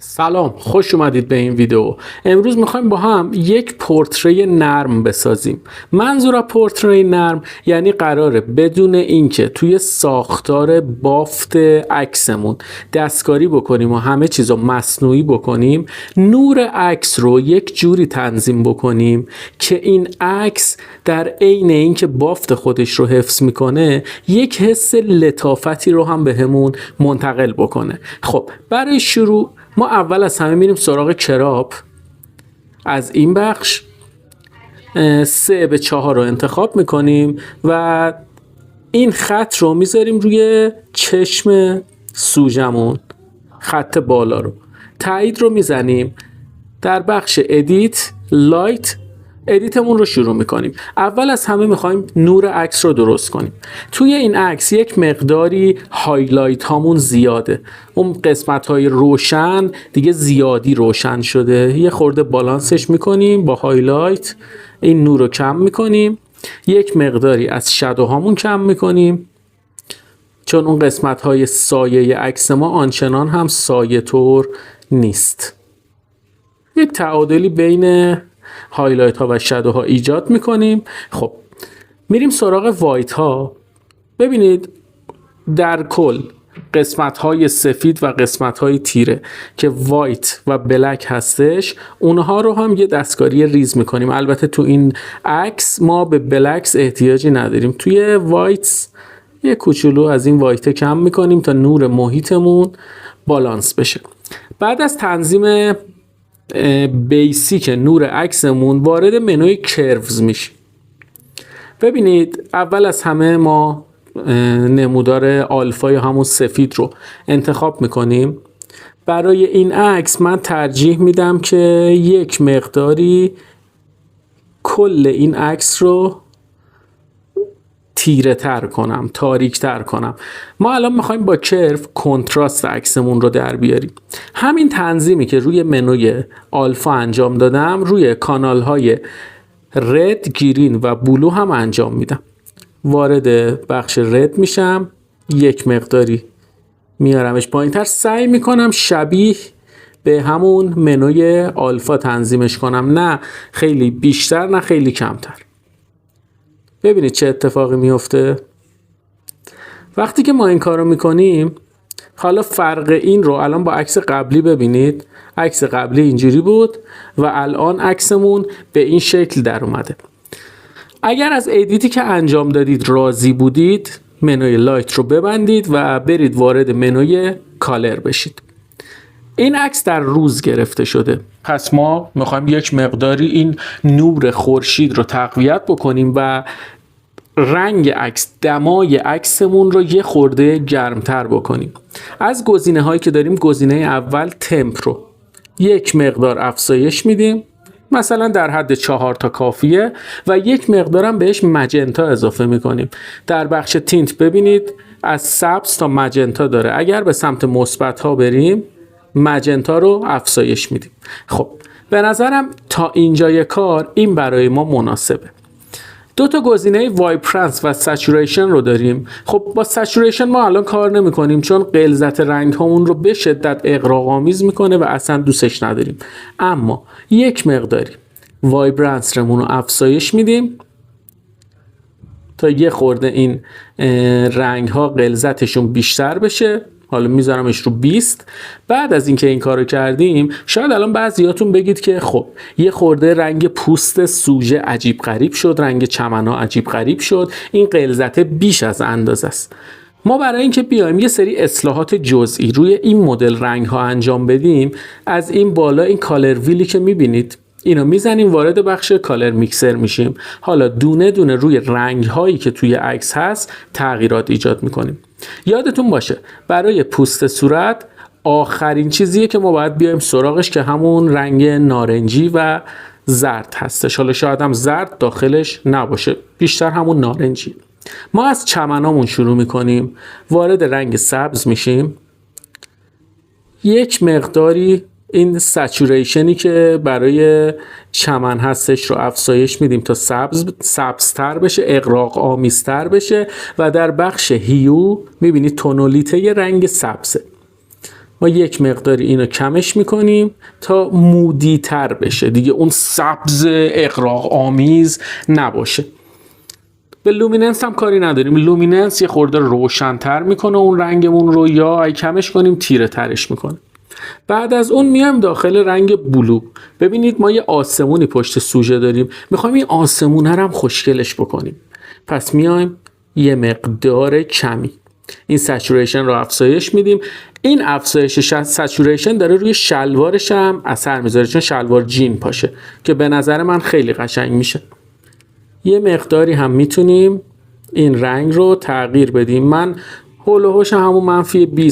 سلام، خوش اومدید به این ویدیو. امروز میخوایم با هم یک پورتری نرم بسازیم. منظور از پورتری نرم یعنی قراره بدون اینکه توی ساختار بافت عکسمون دستکاری بکنیم و همه چیزو مصنوعی بکنیم، نور عکس رو یک جوری تنظیم بکنیم که این عکس در عین اینکه بافت خودش رو حفظ میکنه یک حس لطافتی رو هم بهمون منتقل بکنه. خب برای شروع ما اول از همه میریم سراغ کراپ. از این بخش 3:4 رو انتخاب میکنیم و این خط رو میذاریم روی چشم سوژمون، خط بالا رو تایید رو میزنیم. در بخش ادیت لایت ادیتمون رو شروع میکنیم. اول از همه میخوایم نور عکس رو درست کنیم. توی این عکس یک مقداری هایلایت هامون زیاده، اون قسمت های روشن دیگه زیادی روشن شده. یه خورده بالانسش میکنیم با هایلایت، این نور رو کم میکنیم. یک مقداری از شادو هامون کم میکنیم چون اون قسمت های سایه عکس ما آنچنان هم سایه طور نیست. یک تعادلی بین هایلایت ها و شادو ها ایجاد میکنیم. خب میریم سراغ وایت ها. ببینید در کل قسمت های سفید و قسمت های تیره که وایت و بلک هستش، اونها رو هم یه دستکاری ریز میکنیم. البته تو این عکس ما به بلکس احتیاجی نداریم. توی وایت یه کوچولو از این وایت کم میکنیم تا نور محیطمون بالانس بشه. بعد از تنظیم بیسیک نور عکسمون وارد منوی کروز میشیم. ببینید اول از همه ما نمودار آلفا یا همون سفید رو انتخاب میکنیم. برای این عکس من ترجیح میدم که یک مقداری کل این عکس رو تیره تر کنم، تاریک تر کنم. ما الان میخوایم با کرو کنتراست عکسمون رو در بیاریم. همین تنظیمی که روی منوی آلفا انجام دادم روی کانال های رد، گرین و بلو هم انجام میدم. وارد بخش رد میشم، یک مقداری میارمش پایین تر، سعی میکنم شبیه به همون منوی آلفا تنظیمش کنم، نه خیلی بیشتر نه خیلی کمتر. ببینید چه اتفاقی میفته وقتی که ما این کارو میکنیم. حالا فرق این رو الان با عکس قبلی ببینید. عکس قبلی اینجوری بود و الان عکسمون به این شکل در اومده. اگر از ادیتی که انجام دادید راضی بودید، منوی لایت رو ببندید و برید وارد منوی کالر بشید. این عکس در روز گرفته شده، پس ما میخوایم یک مقداری این نور خورشید رو تقویت بکنیم و رنگ عکس، دمای عکسمون رو یه خورده گرمتر بکنیم. از گزینه هایی که داریم، گزینه اول تمپ رو یک مقدار افزایش میدیم، مثلا در حد 4 تا کافیه و یک مقدارم بهش مجنتا اضافه میکنیم. در بخش تینت ببینید از سبز تا مجنتا داره. اگر به سمت مثبت ها بریم مجنتا رو افزایش میدیم. خب به نظرم تا اینجای کار این برای ما مناسبه. دو تا گزینه وایبرنس و سچوریشن رو داریم. خب با سچوریشن ما الان کار نمی کنیم چون غلظت رنگ هامون رو به شدت اغراق‌آمیز میکنه و اصلا دوستش نداریم. اما یک مقداری وایبرنس رمون رو افزایش میدیم تا یه خورده این رنگ ها غلظتشون بیشتر بشه. حالا میذارمش رو 20. بعد از اینکه این کارو کردیم، شاید الان بعضیاتون بگید که خب یه خورده رنگ پوست سوژه عجیب غریب شد، رنگ چمن‌ها عجیب غریب شد، این غلظت بیش از اندازه است. ما برای اینکه بیایم یه سری اصلاحات جزئی روی این مدل رنگ ها انجام بدیم، از این بالا این کالر ویلی که میبینید اینو میزنیم، وارد بخش کالر میکسر میشیم. حالا دونه دونه روی رنگ هایی که توی عکس هست تغییرات ایجاد میکنیم. یادتون باشه برای پوست صورت آخرین چیزیه که ما باید بیایم سراغش که همون رنگ نارنجی و زرد هستش. حالا شاید هم زرد داخلش نباشه، بیشتر همون نارنجی. ما از چمنامون شروع میکنیم، وارد رنگ سبز میشیم، یک مقداری این سچوریشنی که برای چمن هستش رو افزایش میدیم تا سبزتر بشه، اغراق آمیزتر بشه و در بخش هیو میبینید تونولیته رنگ سبزه. ما یک مقداری اینو کمش میکنیم تا مودی تر بشه دیگه، اون سبز اغراق آمیز نباشه. به لومیننس هم کاری نداریم، لومیننس یه خورده روشن‌تر میکنه اون رنگمون رو، یا ای کمش کنیم تیره ترش میکنه. بعد از اون میایم داخل رنگ بلو. ببینید ما یه آسمونی پشت سوژه داریم، میخوایم این آسمونه رو هم خوشگلش بکنیم. پس میایم یه مقدار کمی این سچوریشن رو افزایش میدیم. این افزایش سچوریشن داره روی شلوارش هم اثر میذاره، چون شلوار جین پاشه که به نظر من خیلی قشنگ میشه. یه مقداری هم میتونیم این رنگ رو تغییر بدیم. من هول و هوش همون منفی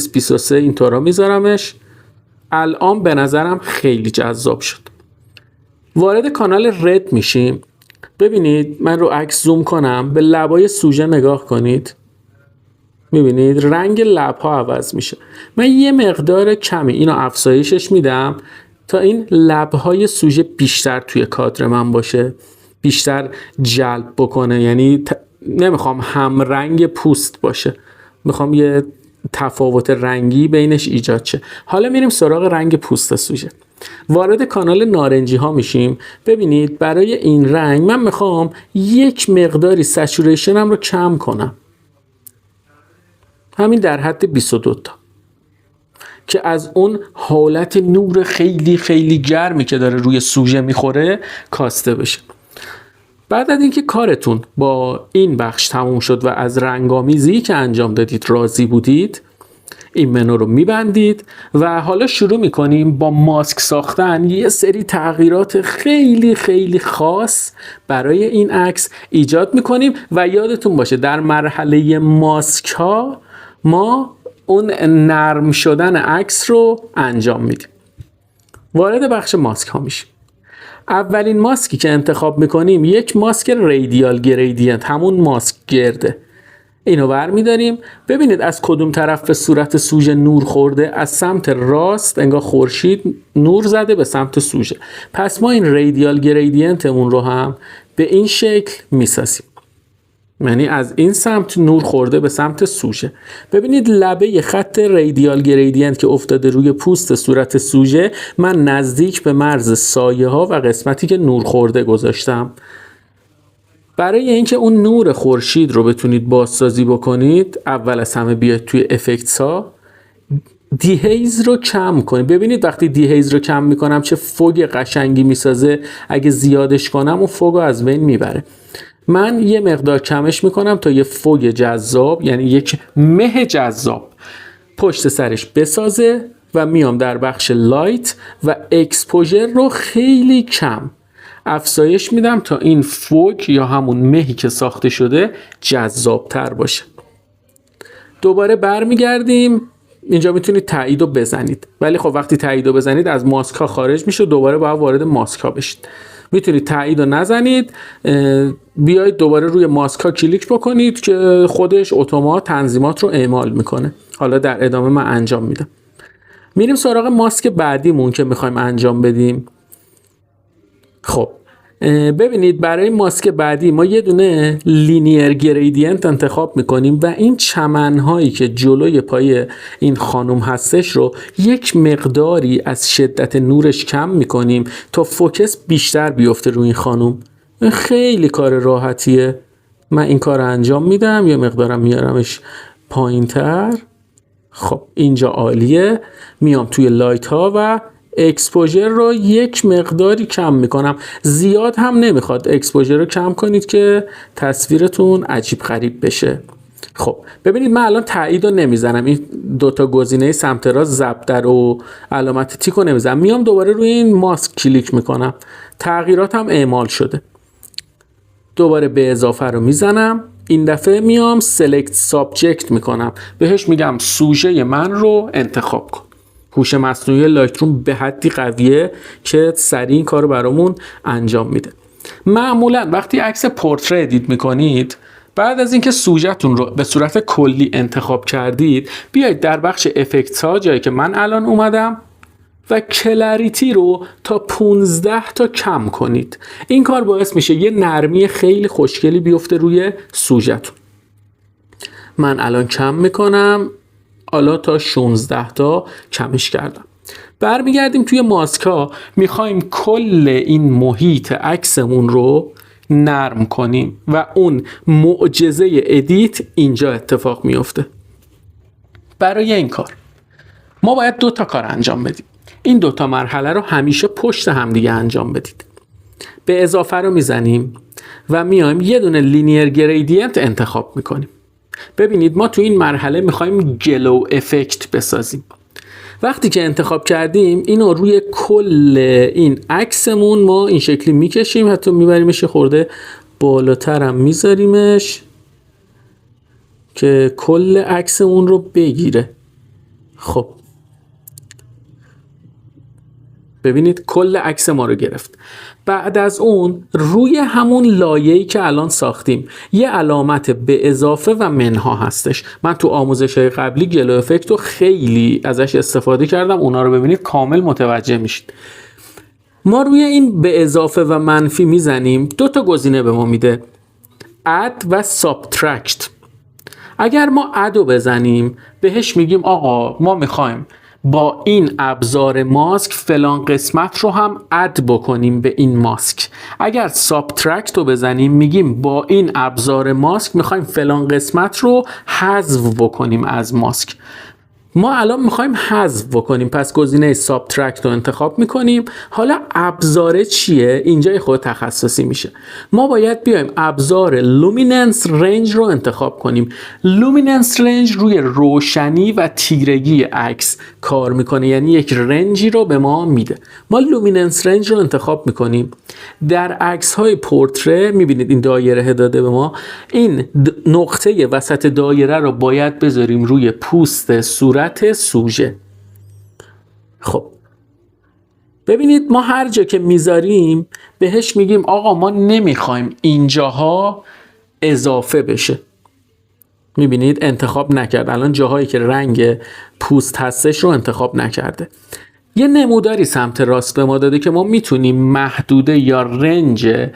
20-23 اینطورا میذارمش. الان به نظرم خیلی جذاب شد. وارد کانال رد میشیم. ببینید من رو عکس زوم کنم، به لبای سوژه نگاه کنید، میبینید رنگ لبها عوض میشه. من یه مقدار کمی اینو افزایشش میدم تا این لبهای سوژه بیشتر توی کادر من باشه، بیشتر جلب بکنه. یعنی نمیخوام هم رنگ پوست باشه، میخوام یه تفاوت رنگی بینش ایجاد شه. حالا میریم سراغ رنگ پوست سوژه. وارد کانال نارنجی ها میشیم. ببینید برای این رنگ من میخوام یک مقداری سچوریشنم رو کم کنم، همین در حد 22 تا، که از اون حالت نور خیلی خیلی گرمی که داره روی سوژه میخوره کاسته بشه. بعد از اینکه کارتون با این بخش تموم شد و از رنگامیزی که انجام دادید راضی بودید، این منو رو میبندید و حالا شروع میکنیم با ماسک ساختن. یه سری تغییرات خیلی خیلی خاص برای این عکس ایجاد میکنیم و یادتون باشه در مرحله ماسک ها ما اون نرم شدن عکس رو انجام میدیم. وارد بخش ماسک ها میشیم. اولین ماسکی که انتخاب میکنیم یک ماسک ریدیال گریدینت، همون ماسک گرده. اینو برمی‌داریم. ببینید از کدوم طرف به صورت سوژه نور خورده. از سمت راست انگار خورشید نور زده به سمت سوژه. پس ما این ریدیال گریدینتمون رو هم به این شکل میسازیم، یعنی از این سمت نور خورده به سمت سوژه. ببینید لبه خط ریدیال گریدینت که افتاده روی پوست صورت سوژه من نزدیک به مرز سایه ها و قسمتی که نور خورده گذاشتم. برای اینکه اون نور خورشید رو بتونید بازسازی بکنید، اول از همه بیاید توی افکتس ها، دیهیز رو کم کنید. ببینید وقتی دیهیز رو کم میکنم چه فوگ قشنگی میسازه. اگه زیادش کنم اون فوگ رو از بین میبره. من یه مقدار کمش میکنم تا یه فوگ جذاب، یعنی یک مه جذاب پشت سرش بسازه و میام در بخش لایت و اکسپوژر رو خیلی کم افزایش میدم تا این فوگ یا همون مهی که ساخته شده جذاب تر باشه. دوباره برمیگردیم. اینجا میتونید تایید رو بزنید، ولی خب وقتی تایید رو بزنید از ماسک ها خارج میشه، دوباره باید وارد ماسک ها بشید. میتونید تایید رو نزنید، بیایید دوباره روی ماسک ها کلیک بکنید که خودش اتومات تنظیمات رو اعمال میکنه. حالا در ادامه من انجام میدم. میریم سراغ ماسک بعدیمون که میخوایم انجام بدیم. خب ببینید برای ماسک بعدی ما یه دونه لینیر گریدینت انتخاب میکنیم و این چمنهایی که جلوی پای این خانم هستش رو یک مقداری از شدت نورش کم میکنیم تا فوکس بیشتر بیفته روی این خانم. خیلی کار راحتیه. من این کار رو انجام میدم، یه مقدارم میارمش پایین تر. خب اینجا عالیه. میام توی لایت ها و اکسپوژر رو یک مقداری کم میکنم. زیاد هم نمیخواد اکسپوژر رو کم کنید که تصویرتون عجیب غریب بشه. خب ببینید من الان تایید رو نمیزنم، این دوتا گزینه سمت راست زبدر و علامت تیک رو نمیزنم. میام دوباره روی این ماسک کلیک میکنم، تغییرات هم اعمال شده. دوباره به اضافه رو میزنم. این دفعه میام سلکت سابجکت میکنم، بهش میگم سوژه من رو انتخاب کن. هوش مصنوعی لایتروم به حدی قویه که سریع این کارو برامون انجام میده. معمولا وقتی عکس پورتری ادیت میکنید، بعد از اینکه سوژه‌تون رو به صورت کلی انتخاب کردید، بیایید در بخش افکتس ها، جایی که من الان اومدم، و کلاریتی رو تا 15 تا کم کنید. این کار باعث میشه یه نرمی خیلی خوشگلی بیفته روی سوژه‌تون. من الان کم میکنم حالا تا 16 تا کمش کردم. برمیگردیم توی ماسک ها، میخوایم کل این محیط عکسمون رو نرم کنیم و اون معجزه ادیت اینجا اتفاق میفته. برای این کار ما باید 2 تا کار انجام بدیم. این 2 تا مرحله رو همیشه پشت همدیگه انجام بدید. به اضافه رو میزنیم و میایم یه دونه لینیر گریدینت انتخاب میکنیم. ببینید ما تو این مرحله میخوایم گلو افکت بسازیم. وقتی که انتخاب کردیم اینو روی کل این عکسمون ما این شکلی میکشیم، حتی میبریمش خورده بالاتر هم میذاریمش که کل عکسمون رو بگیره. خب ببینید کل عکس ما رو گرفت. بعد از اون روی همون لایه‌ای که الان ساختیم یه علامت به اضافه و منها هستش. من تو آموزش‌های قبلی گلو افکت رو خیلی ازش استفاده کردم، اونا رو ببینید کامل متوجه میشید. ما روی این به اضافه و منفی میزنیم، 2 تا گزینه به ما میده، add و subtract. اگر ما add رو بزنیم بهش میگیم آقا ما میخوایم با این ابزار ماسک فلان قسمت رو هم اد بکنیم به این ماسک. اگر سابترکت رو بزنیم میگیم با این ابزار ماسک میخوایم فلان قسمت رو حذف بکنیم از ماسک. ما الان میخوایم حذف بکنیم، پس گزینه سابترکت رو انتخاب میکنیم. حالا ابزار چیه؟ اینجای خود تخصصی میشه. ما باید بیایم ابزار لومیننس رنج رو انتخاب کنیم. لومیننس رنج روی روشنی و تیرگی عکس کار میکنه، یعنی یک رنجی رو به ما میده. ما لومیننس رنج رو انتخاب میکنیم. در عکس های پورتره میبینید این دایره داده به ما، این نقطه وسط دایره رو باید بذاریم روی پوست صورت سوژه. خب ببینید ما هر جا که میذاریم بهش میگیم آقا ما نمیخوایم اینجاها اضافه بشه. میبینید انتخاب نکرد، الان جاهایی که رنگ پوست هستش رو انتخاب نکرده. یه نموداری سمت راست به ما داده که ما میتونیم محدوده یا رنج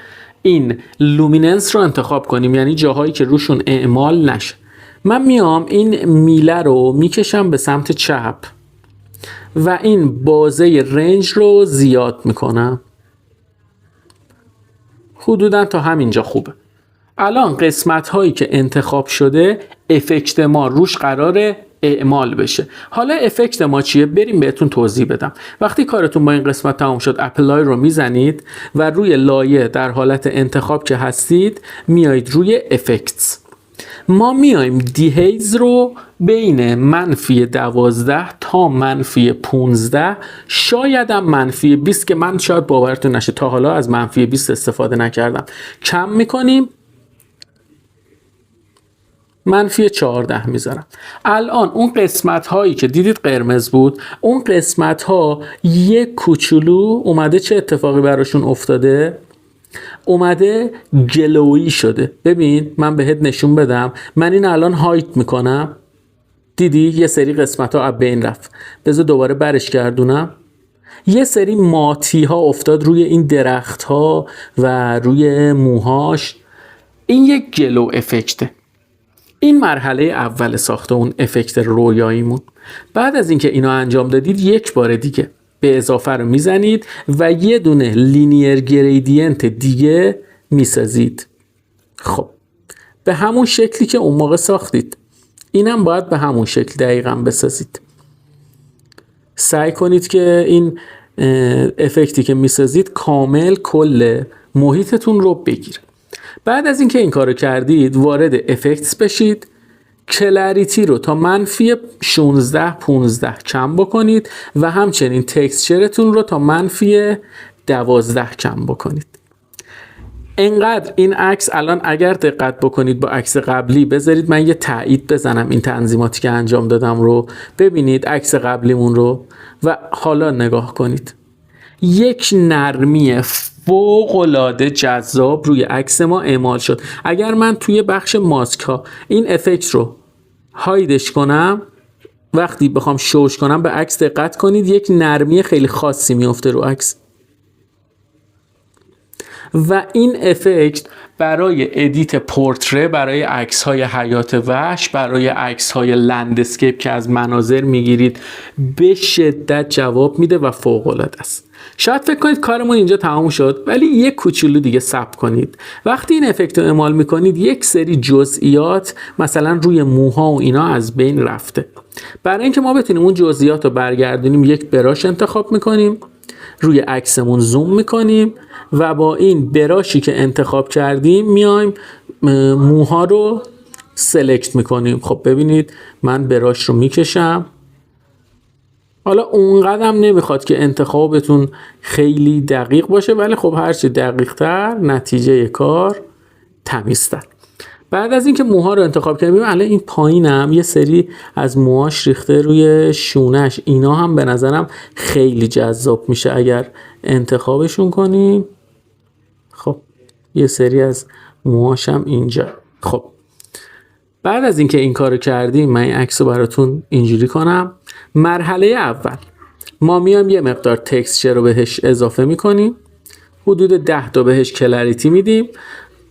این لومیننس رو انتخاب کنیم، یعنی جاهایی که روشون اعمال نشه. من میام این میله رو میکشم به سمت چپ و این بازه رنج رو زیاد میکنم حدوداً تا همینجا خوبه. الان قسمت هایی که انتخاب شده افکت ما روش قراره اعمال بشه. حالا افکت ما چیه؟ بریم بهتون توضیح بدم. وقتی کارتون با این قسمت تمام شد اپلای رو میزنید و روی لایه در حالت انتخاب که هستید میایید روی افکتس. ما میایم دیهیز رو بین -12 تا -15، شاید هم -20 که من شاید باورتون نشه تا حالا از -20 استفاده نکردم، کم میکنیم. -14 میذارم. الان اون قسمت هایی که دیدید قرمز بود، اون قسمت ها یک کوچولو اومده چه اتفاقی براشون افتاده؟ اومده گلویی شده. ببین من بهت نشون بدم، من این الان هایت میکنم، دیدی یه سری قسمت ها از بین رفت. بذار دوباره برش گردونم، یه سری ماتی ها افتاد روی این درخت ها و روی موهاش. این یک گلو افکته. این مرحله اول ساخته اون افکت رویاییمون. بعد از اینکه اینا انجام دادید یک بار دیگه به اضافه رو میزنید و یه دونه لینیر گریدینت دیگه میسازید. خب به همون شکلی که اون موقع ساختید اینم باید به همون شکل دقیقاً بسازید. سعی کنید که این افکتی که میسازید کامل کل محیطتون رو بگیره. بعد از اینکه این کارو کردید وارد افکتس بشید، کلاریتی رو تا -16-15 کم بکنید و همچنین تکسچرتون رو تا -12 کم بکنید. انقدر این عکس الان اگر دقت بکنید با عکس قبلی، بذارید من یه تایید بزنم این تنظیماتی که انجام دادم رو، ببینید عکس قبلیمون رو و حالا نگاه کنید. یک نرمی فوق‌العاده جذاب روی عکس ما اعمال شد. اگر من توی بخش ماسک ها این افکت رو هایدش کنم، وقتی بخوام شوش کنم به عکس دقت کنید، یک نرمی خیلی خاصی میفته رو عکس. و این افکت برای ادیت پورتره، برای عکس های حیات وحش، برای عکس های لندسکیپ که از مناظر میگیرید به شدت جواب میده و فوق العاده است. شاید فکر کنید کارمون اینجا تمام شد، ولی یک کوچولو دیگه صبر کنید. وقتی این افکت رو اعمال میکنید یک سری جزئیات مثلا روی موها و اینا از بین رفته. برای اینکه ما بتونیم اون جزئیات رو برگردونیم یک براش انتخاب میکنیم، روی عکسمون زوم میکنیم و با این براشی که انتخاب کردیم میایم موها رو سلکت میکنیم. خب ببینید من براش رو میکشم. حالا اونقدر نمیخواد که انتخابتون خیلی دقیق باشه، ولی خب هرچی دقیق تر نتیجه کار تمیزتر. بعد از اینکه موها رو انتخاب کردیم، الان این پایینم یه سری از موهاش ریخته روی شونش، اینا هم به نظرم خیلی جذاب میشه اگر انتخابشون کنیم. خب یه سری از موهاش هم اینجا. خب بعد از اینکه این کارو کردیم، من این عکس رو براتون اینجوری کنم. مرحله اول ما میام یه مقدار تکسچر رو بهش اضافه میکنیم، حدود 10 تا بهش کلاریتی میدیم.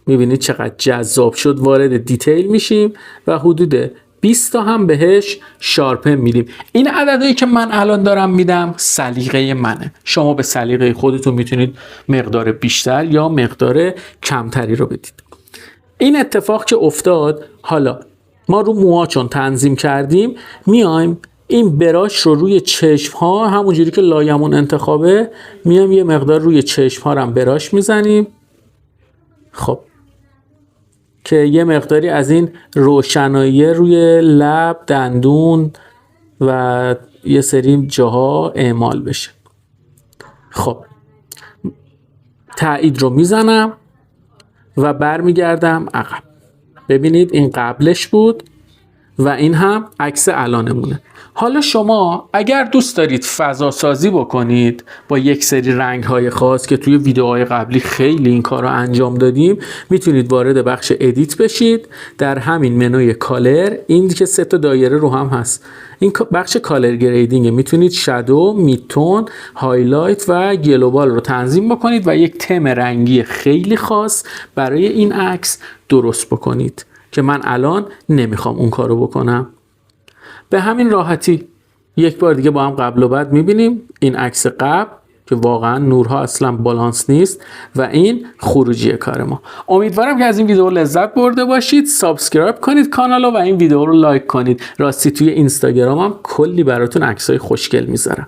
میبینید چقدر جذاب شد، وارد دیتیل میشیم و حدود 20 تا هم بهش شارپن میدیم. این عددهایی که من الان دارم میدم سلیقه منه، شما به سلیقه خودتون میتونید مقدار بیشتر یا مقدار کمتری رو بدید. این اتفاق که افتاد، حالا ما رو موها چون تنظیم کردیم میایم این براش رو روی چشم ها همونجوری که لایمون انتخابه میایم یه مقدار روی چشم ها هم براش میزنیم. خب که یه مقداری از این روشنایی روی لب، دندون و یه سری جاها اعمال بشه. خب تایید رو میزنم و برمیگردم عقب. ببینید این قبلش بود و این هم عکس الانمونه. حالا شما اگر دوست دارید فضا سازی بکنید با یک سری رنگ های خاص که توی ویدیوهای قبلی خیلی این کار رو انجام دادیم، میتونید وارد بخش ادیت بشید. در همین منوی کالر، این که 3 تا دایره رو هم هست، این بخش کالر گریدینگ، میتونید شادو، میدتون، هایلایت و گلوبال رو تنظیم بکنید و یک تم رنگی خیلی خاص برای این عکس درست بکنید که من الان نمیخوام اون کارو بکنم. به همین راحتی یک بار دیگه با هم قبل و بعد میبینیم. این عکس قبل که واقعا نورها اصلا بالانس نیست و این خروجی کار ما. امیدوارم که از این ویدیو لذت برده باشید. سابسکرایب کنید کانالو و این ویدیو رو لایک کنید. راستی توی اینستاگرامم کلی براتون عکسای خوشگل میذارم.